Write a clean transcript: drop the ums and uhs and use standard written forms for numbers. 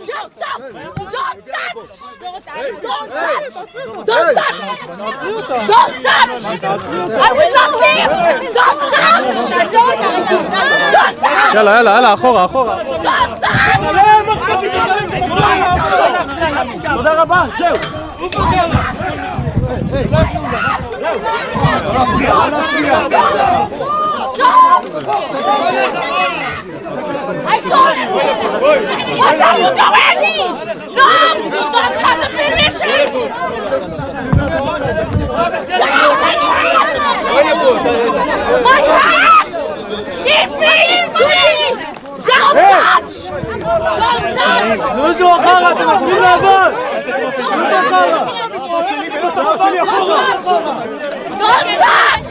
Just stop! Don't touch! Don't touch! Don't touch! Don't touch! I will not leave! Don't touch! Don't touch! יאללה, יאללה, יאללה, אחורה, אחורה. Don't touch! תודה רבה, זהו. I told you! What are you doing? No! You don't have the permission! No! My hand! Give me! Don't touch! Don't touch! תזוזו אחורה, אתם מפריעים לעבוד! Don't touch!